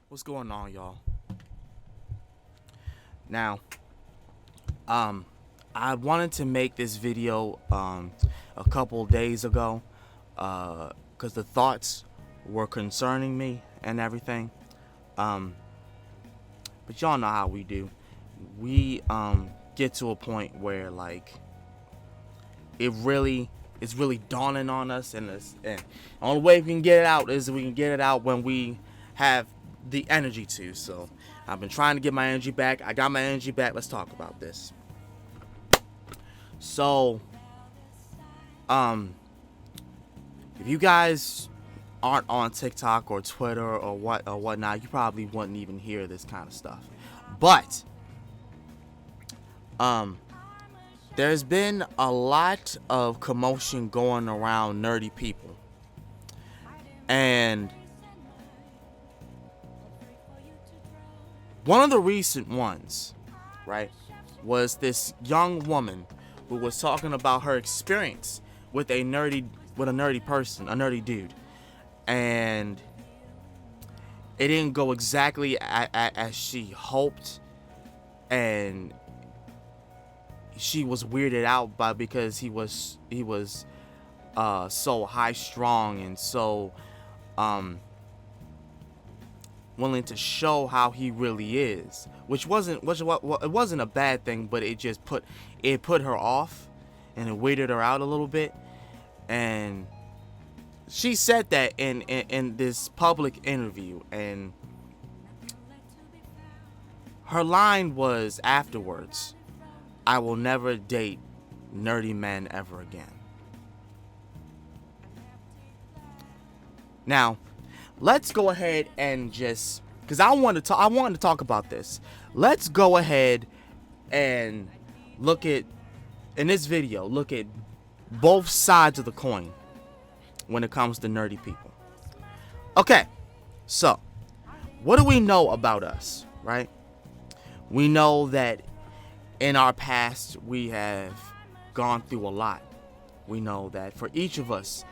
What's going on, y'all? Now, I wanted to make this video a couple days ago, because the thoughts were concerning me and everything. Um, but y'all know how we do. We get to a point where like it's really dawning on us, and the only way we can get it out is we can get it out when we have the energy to. So I've been trying to get my energy back. I got my energy back. Let's talk about this. So, if you guys aren't on TikTok or Twitter or whatnot, you probably wouldn't even hear this kind of stuff. But, there's been a lot of commotion going around nerdy people, and one of the recent ones, right, was this young woman who was talking about her experience with a nerdy person, a nerdy dude, and it didn't go exactly as she hoped, and she was weirded out by because he was so high strung and so willing to show how he really is, which it wasn't a bad thing, but it put her off, and it weirded her out a little bit. And she said that in this public interview, and her line was afterwards, "I will never date nerdy men ever again." Now, let's go ahead and just, because I wanted to talk about this. Let's go ahead and look at, in this video, look at both sides of the coin when it comes to nerdy people. Okay, so what do we know about us, right? We know that in our past we have gone through a lot. We know that for each of us,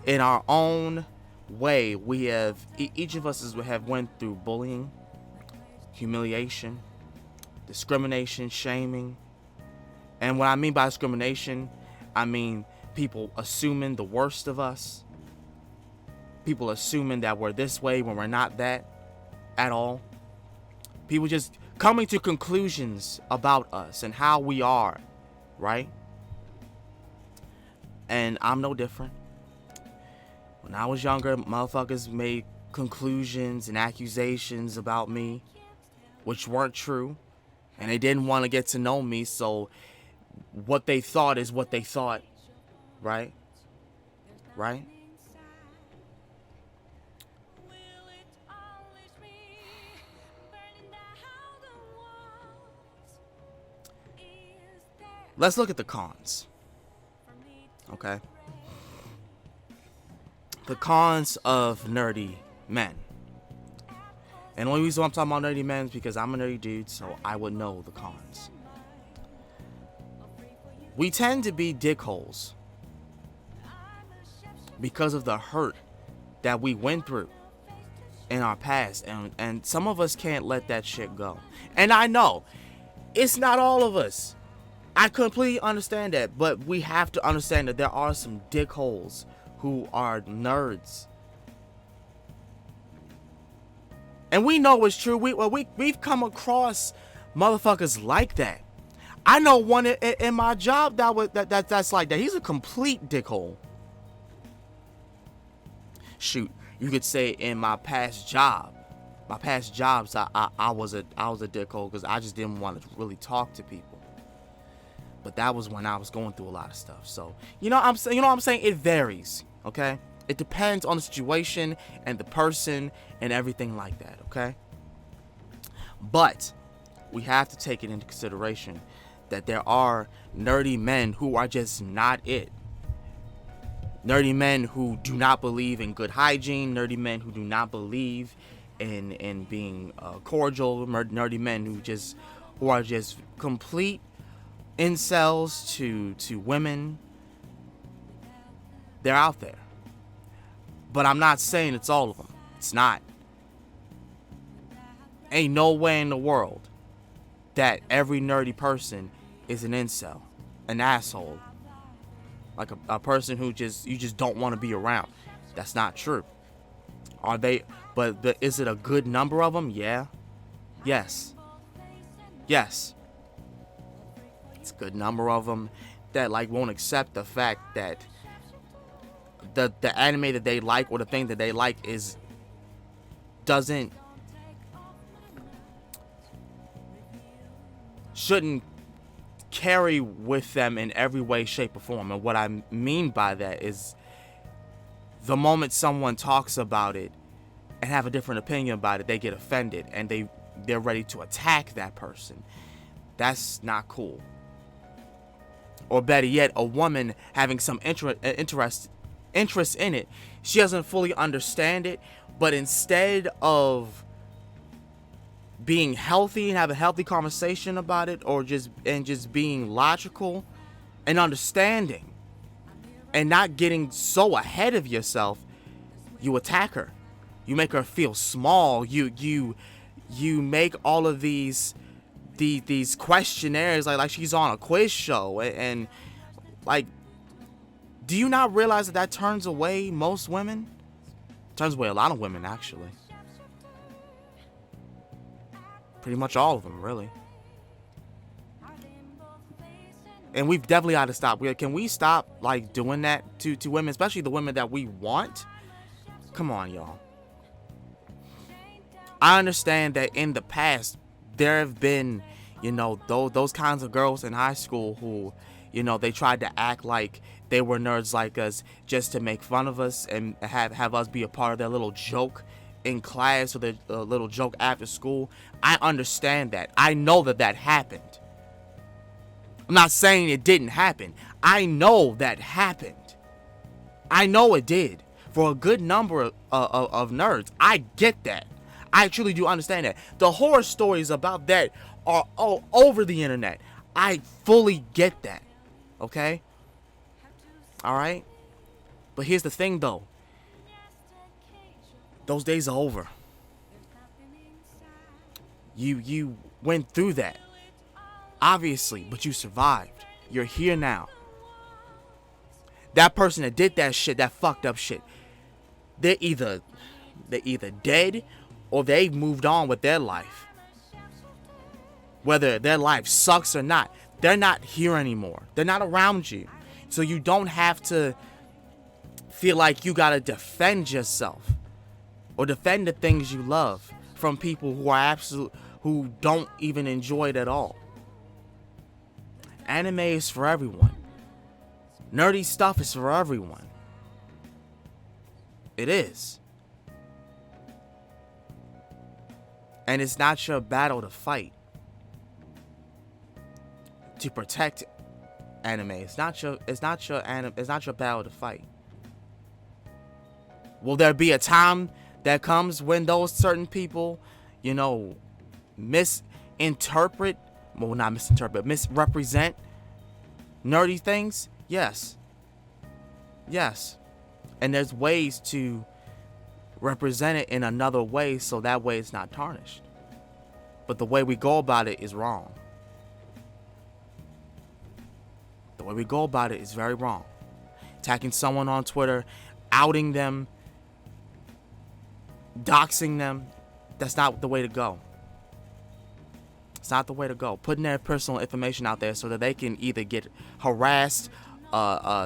in our own way, we have each of us have went through bullying, humiliation, discrimination, shaming. And what I mean by discrimination, I mean people assuming the worst of us, people assuming that we're this way when we're not that at all, people just coming to conclusions about us and how we are, right? And I'm no different. When I was younger, motherfuckers made conclusions and accusations about me which weren't true, and they didn't want to get to know me, so what they thought is what they thought, right? Right? Let's look at the cons, okay? The cons of nerdy men. And the only reason I'm talking about nerdy men is because I'm a nerdy dude, so I would know the cons. We tend to be dickholes because of the hurt that we went through in our past, and some of us can't let that shit go. And I know it's not all of us. I completely understand that, but we have to understand that there are some dickholes who are nerds. And we know it's true. We've come across motherfuckers like that. I know one in my job that's like that. He's a complete dickhole. Shoot, you could say in my past jobs, I was a dickhole because I just didn't want to really talk to people. But that was when I was going through a lot of stuff. So you know what I'm saying? It varies, okay? It depends on the situation and the person and everything like that, okay? But we have to take it into consideration that there are nerdy men who are just not it. Nerdy men who do not believe in good hygiene, nerdy men who do not believe in being cordial, nerdy men who are just complete incels to women. They're out there. But I'm not saying it's all of them. It's not. Ain't no way in the world that every nerdy person is an incel, an asshole, like a person who you just don't want to be around. That's not true. Are they? But is it a good number of them? Yeah. Yes. Yes. It's a good number of them that like won't accept the fact that the anime that they like or the thing that they like shouldn't carry with them in every way, shape, or form. And what I mean by that is the moment someone talks about it and have a different opinion about it, they get offended and they're ready to attack that person. That's not cool. Or better yet, a woman having some interest in it, she doesn't fully understand it, but instead of being healthy and have a healthy conversation about it, or just being logical and understanding and not getting so ahead of yourself, you attack her. You make her feel small. You make all of these questionnaires like she's on a quiz show, and like, do you not realize that turns away most women? Turns away a lot of women, actually. Pretty much all of them, really. And we've definitely got to stop. Can we stop like doing that to women, especially the women that we want? Come on, y'all. I understand that in the past there have been, those kinds of girls in high school who, they tried to act like they were nerds like us just to make fun of us and have us be a part of their little joke in class or their little joke after school. I understand that. I know that happened. I'm not saying it didn't happen. I know that happened. I know it did. For a good number of nerds. I get that. I truly do understand that. The horror stories about that are all over the internet. I fully get that. Okay? Alright? But here's the thing though. Those days are over. You went through that. Obviously, but you survived. You're here now. That person that did that shit, that fucked up shit, they're either dead or they've moved on with their life. Whether their life sucks or not, they're not here anymore. They're not around you. So you don't have to feel like you gotta defend yourself or defend the things you love from people who don't even enjoy it at all. Anime is for everyone. Nerdy stuff is for everyone. It is. And it's not your battle to fight. To protect anime. It's not your battle to fight. Will there be a time that comes when those certain people, misrepresent nerdy things? Yes. And there's ways to represent it in another way so that way it's not tarnished. But the way we go about it is wrong. The way we go about it is very wrong. Attacking someone on Twitter, outing them, doxing them, that's not the way to go. It's not the way to go. Putting their personal information out there so that they can either get harassed,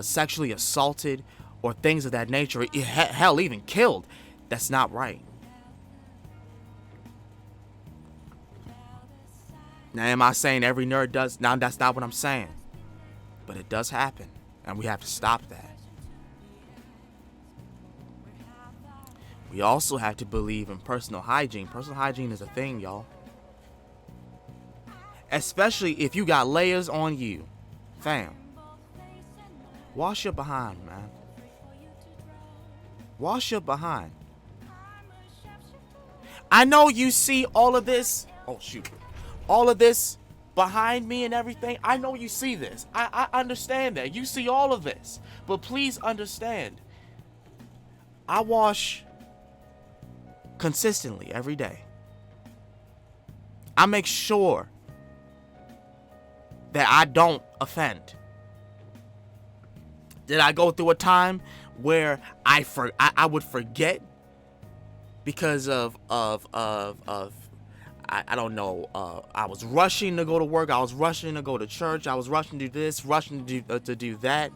sexually assaulted, or things of that nature, hell, even killed. That's not right. Now, am I saying every nerd does? Now, that's not what I'm saying. But it does happen, and we have to stop that. We also have to believe in personal hygiene. Personal hygiene is a thing, y'all. Especially if you got layers on you. Fam. Wash your behind, man. Wash your behind. I know you see all of this. Oh, shoot. All of this behind me and everything. I know you see this. I understand that. You see all of this. But please understand. I wash consistently every day. I make sure that I don't offend. Did I go through a time where I would forget because of I don't know, I was rushing to go to work, I was rushing to go to church, I was rushing to do this, rushing to do that,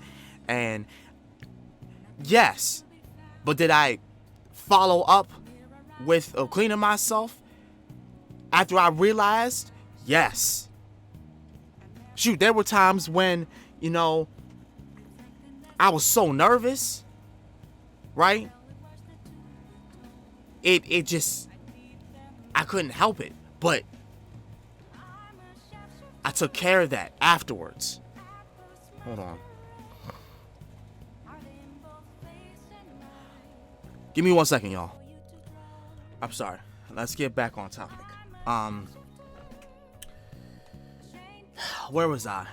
and yes, but did I follow up with cleaning myself after I realized? Yes. Shoot, there were times when, you know, I was so nervous, right? It just, I couldn't help it. But I took care of that afterwards. Hold on. Give me 1 second, y'all. I'm sorry. Let's get back on topic. Where was I?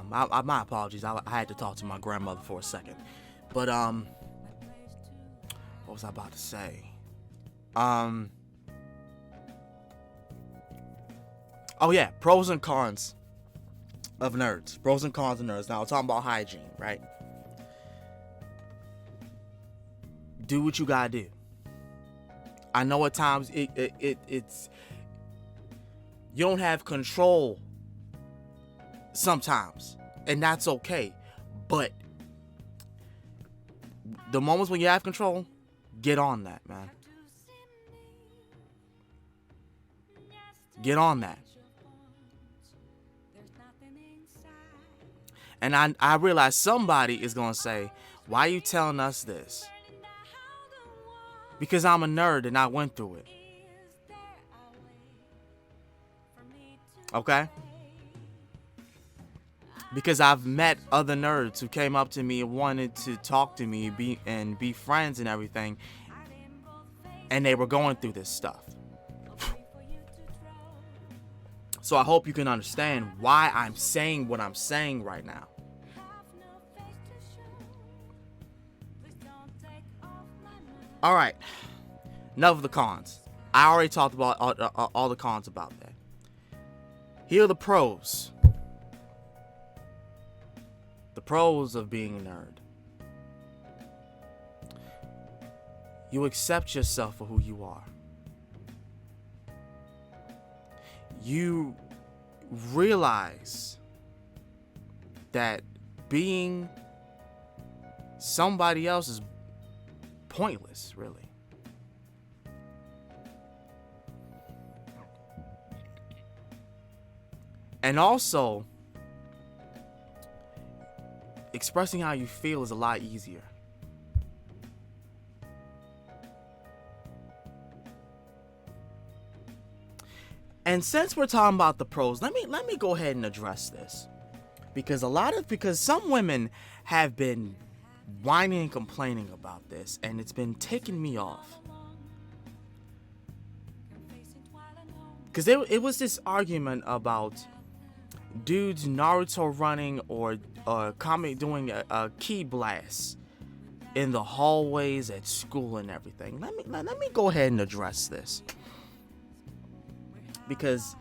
My apologies. I had to talk to my grandmother for a second. But what was I about to say? Oh yeah, pros and cons of nerds. Pros and cons of nerds. Now we're talking about hygiene, right? Do what you gotta do. I know at times it's you don't have control sometimes, and that's okay. But the moments when you have control, get on that, man. Get on that. And I realize somebody is going to say, why are you telling us this? Because I'm a nerd and I went through it. Okay? Because I've met other nerds who came up to me and wanted to talk to me and be friends and everything. And they were going through this stuff. So I hope you can understand why I'm saying what I'm saying right now. All right, enough of the cons. I already talked about all the cons about that. Here are the pros. The pros of being a nerd. You accept yourself for who you are. You realize that being somebody else is pointless, really. And also, expressing how you feel is a lot easier. And since we're talking about the pros, let me go ahead and address this. Because some women have been whining and complaining about this, and it's been ticking me off. Because it was this argument about dudes Naruto running or Kami doing a ki blast in the hallways at school and everything. Let me go ahead and address this. Because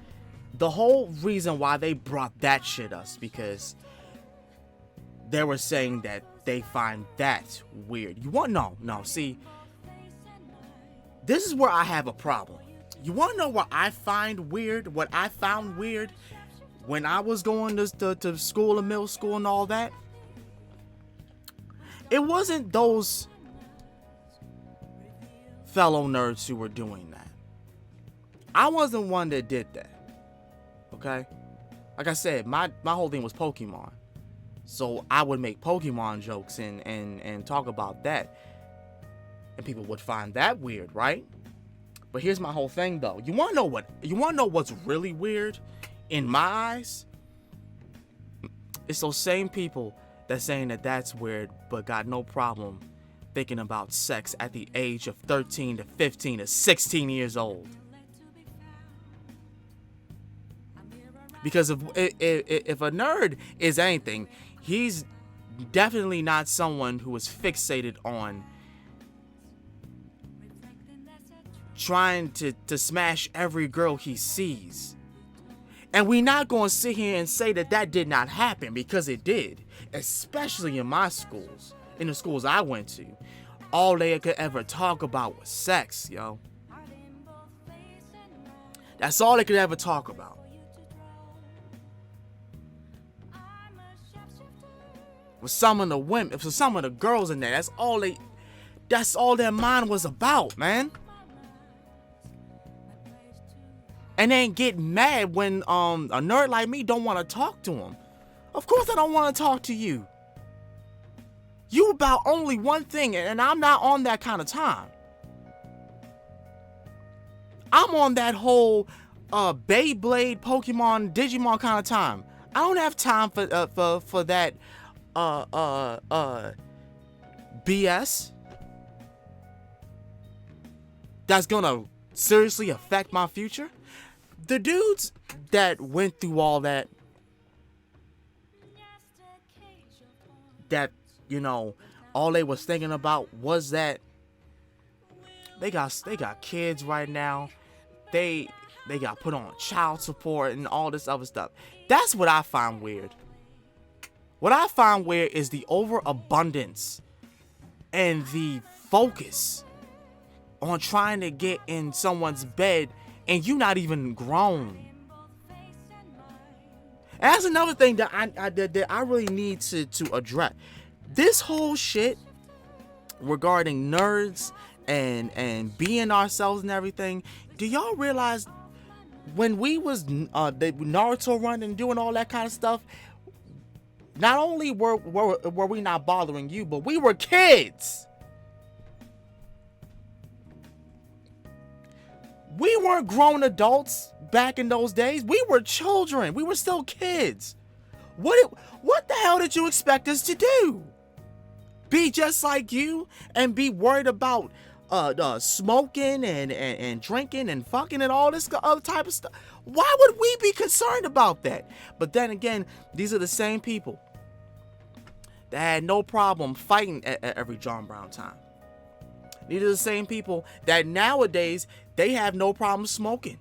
the whole reason why they brought that shit up, because they were saying that they find that weird. See, this is where I have a problem. You want to know what I find weird? What I found weird when I was going to school and middle school and all that? It wasn't those fellow nerds who were doing that. I wasn't one that did that. Okay? Like I said, my whole thing was Pokemon. So I would make Pokemon jokes and talk about that. And people would find that weird, right? But here's my whole thing though. You wanna know what's really weird in my eyes? It's those same people that's saying that that's weird, but got no problem thinking about sex at the age of 13 to 15 to 16 years old. Because if a nerd is anything, he's definitely not someone who is fixated on trying to smash every girl he sees. And we're not going to sit here and say that that did not happen, because it did. Especially in my schools, in the schools I went to. All they could ever talk about was sex, yo. That's all they could ever talk about. With some of the women, for some of the girls in there, that's all their mind was about, man. And then get mad when a nerd like me don't want to talk to him. Of course I don't want to talk to you. You about only one thing, and I'm not on that kind of time. I'm on that whole Beyblade, Pokemon, Digimon kind of time. I don't have time for that BS that's gonna seriously affect my future. The dudes that went through all that, you know, all they was thinking about was that they got kids right now. They got put on child support and all this other stuff. That's what I find weird. What I find weird is the overabundance and the focus on trying to get in someone's bed and you not even grown. And that's another thing that I really need to address. This whole shit regarding nerds and being ourselves and everything. Do y'all realize when we was the Naruto run and doing all that kind of stuff, not only were we not bothering you, but we were kids. We weren't grown adults back in those days. We were children. We were still kids. What the hell did you expect us to do? Be just like you and be worried about smoking and drinking and fucking and all this other type of stuff? Why would we be concerned about that? But then again, these are the same people that had no problem fighting at every John Brown time. These are the same people that nowadays they have no problem smoking.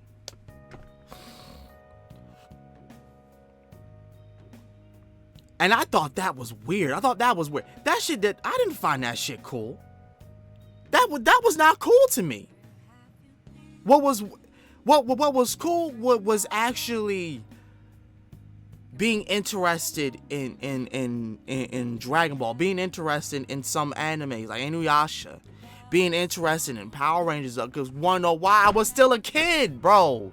And I thought that was weird. That shit, that I didn't find that shit cool. That was not cool to me. What was cool was actually being interested in Dragon Ball, being interested in some animes like Inuyasha, being interested in Power Rangers, because wanna know why? I was still a kid, bro.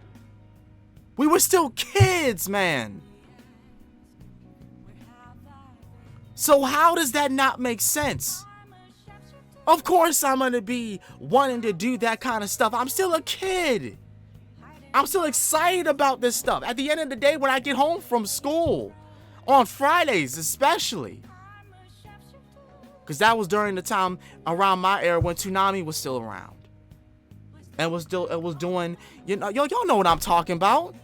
We were still kids, man. So how does that not make sense? Of course I'm gonna be wanting to do that kind of stuff. I'm still a kid. I'm still excited about this stuff. At the end of the day, when I get home from school, on Fridays especially, because that was during the time around my era when Toonami was still around, and was doing, you know, y'all know what I'm talking about.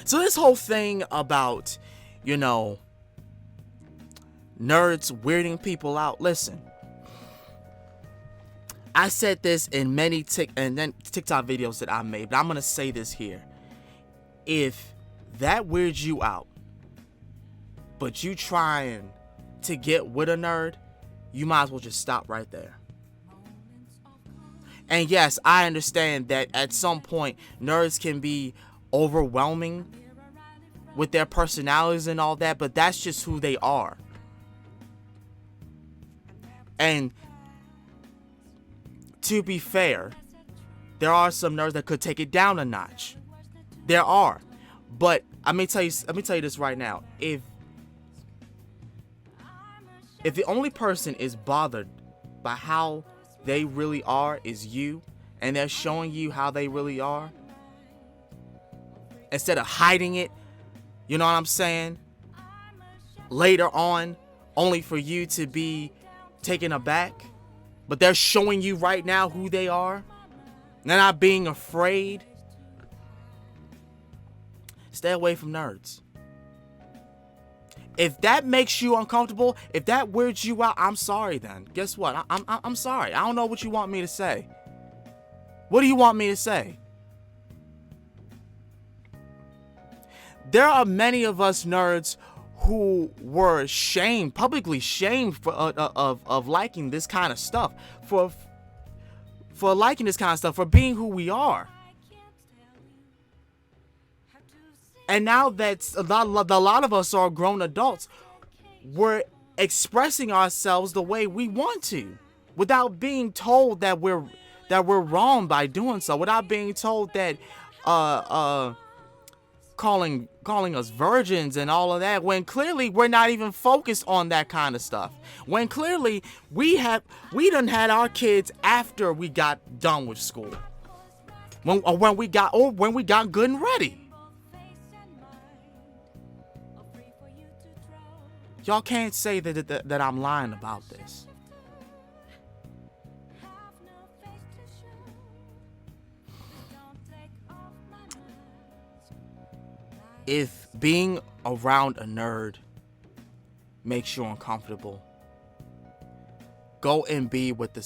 So this whole thing about, you know, nerds weirding people out. Listen, I said this in many TikTok videos that I made, but I'm gonna say this here. If that weirds you out, but you trying to get with a nerd, you might as well just stop right there. And yes, I understand that at some point nerds can be overwhelming with their personalities and all that, but that's just who they are. And to be fair, there are some nerds that could take it down a notch. There are. But let me tell you this right now. If the only person is bothered by how they really are is you, and they're showing you how they really are, instead of hiding it, you know what I'm saying, later on, only for you to be taken aback, but they're showing you right now who they are, they're not being afraid. Stay away from nerds. If that makes you uncomfortable, if that weirds you out, I'm sorry then. Guess what? I'm sorry. I don't know what you want me to say. What do you want me to say? There are many of us nerds who were shamed, publicly shamed for of liking this kind of stuff, for liking this kind of stuff, for being who we are. And now that a lot of us are grown adults, we're expressing ourselves the way we want to, without being told that we're wrong by doing so, without being told that calling us virgins and all of that, when clearly we're not even focused on that kind of stuff. When clearly we done had our kids after we got done with school. When we got good and ready. Y'all can't say that I'm lying about this. If being around a nerd makes you uncomfortable, go and be with the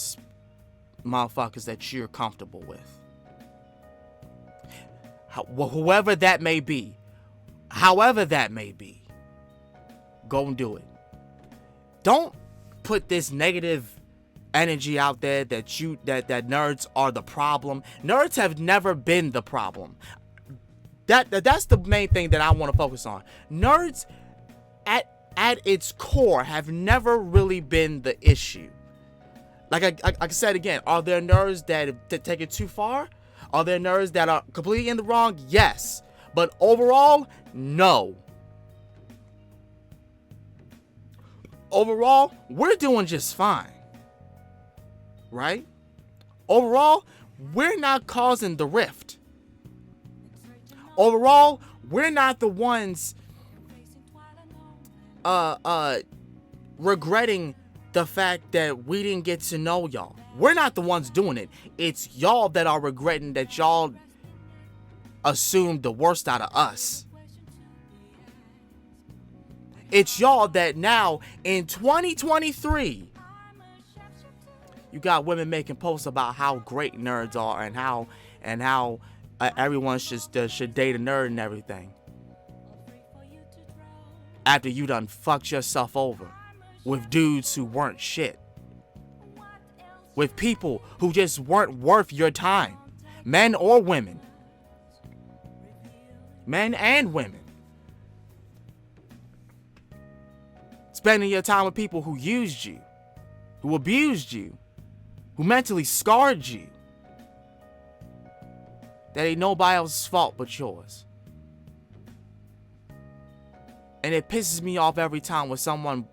motherfuckers that you're comfortable with. Whoever that may be, however that may be, go and do it. Don't put this negative energy out there that nerds are the problem. Nerds have never been the problem. That's the main thing that I want to focus on. Nerds at its core have never really been the issue. Like I said again, are there nerds that take it too far? Are there nerds that are completely in the wrong? Yes. But overall, no. Overall, we're doing just fine. Right? Overall, we're not causing the rift. Overall, we're not the ones regretting the fact that we didn't get to know y'all. We're not the ones doing it. It's y'all that are regretting that y'all assumed the worst out of us. It's y'all that now in 2023, you got women making posts about how great nerds are and how everyone should date a nerd and everything. After you done fucked yourself over with dudes who weren't shit. With people who just weren't worth your time. Men or women. Men and women. Spending your time with people who used you. Who abused you. Who mentally scarred you. That ain't nobody else's fault but yours. And it pisses me off every time when someone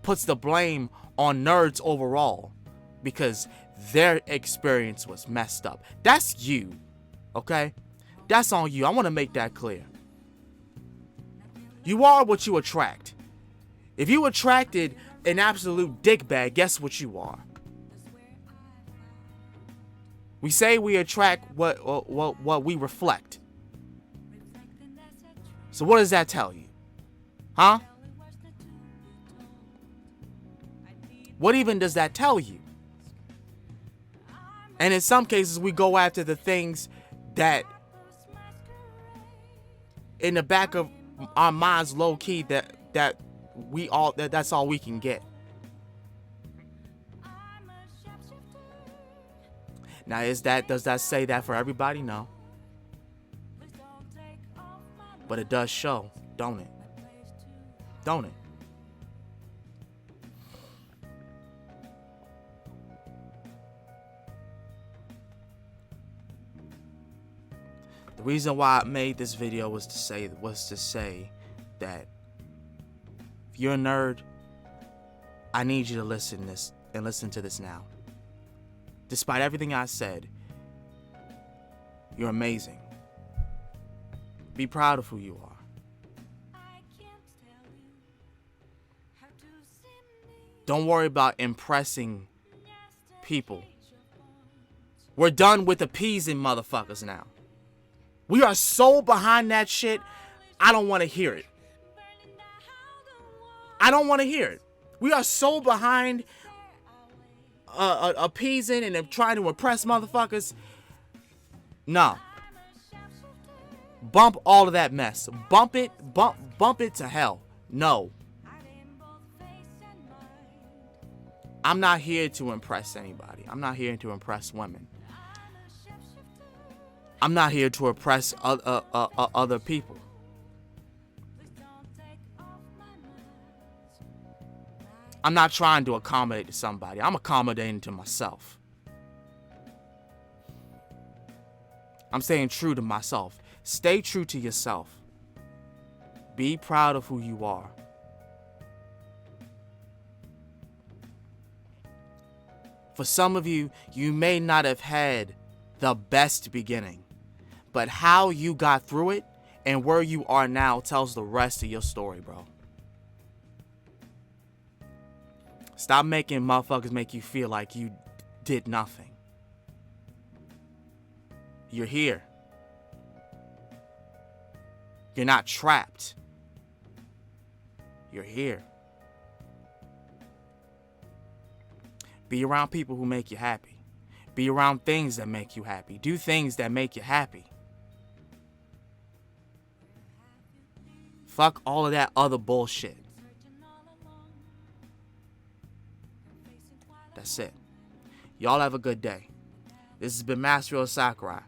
puts the blame on nerds overall because their experience was messed up. That's you, okay? That's on you. I want to make that clear. You are what you attract. If you attracted an absolute dickbag, guess what you are? We say we attract what we reflect. So what does that tell you? Huh? What even does that tell you? And in some cases, we go after the things that in the back of our minds, low key, that's all we can get. Now, does that say that for everybody? No. But it does show, don't it? Don't it? The reason why I made this video was to say that if you're a nerd, I need you to listen to this now. Despite everything I said, you're amazing. Be proud of who you are. Don't worry about impressing people. We're done with appeasing motherfuckers now. We are so behind that shit, I don't want to hear it. I don't want to hear it. We are so behind appeasing and trying to impress motherfuckers. No. Bump all of that mess. Bump it to hell. No. I'm not here to impress anybody. I'm not here to impress women. I'm not here to impress other people. I'm not trying to accommodate to somebody. I'm accommodating to myself. I'm staying true to myself. Stay true to yourself. Be proud of who you are. For some of you, you may not have had the best beginning, but how you got through it and where you are now tells the rest of your story, bro. Stop making motherfuckers make you feel like you did nothing. You're here. You're not trapped. You're here. Be around people who make you happy. Be around things that make you happy. Do things that make you happy. Fuck all of that other bullshit. That's it. Y'all have a good day. This has been Master of Sakurai.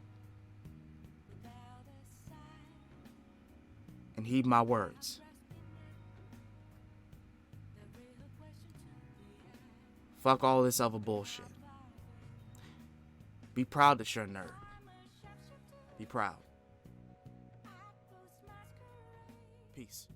And heed my words. Fuck all this other bullshit. Be proud that you're a nerd. Be proud. Peace.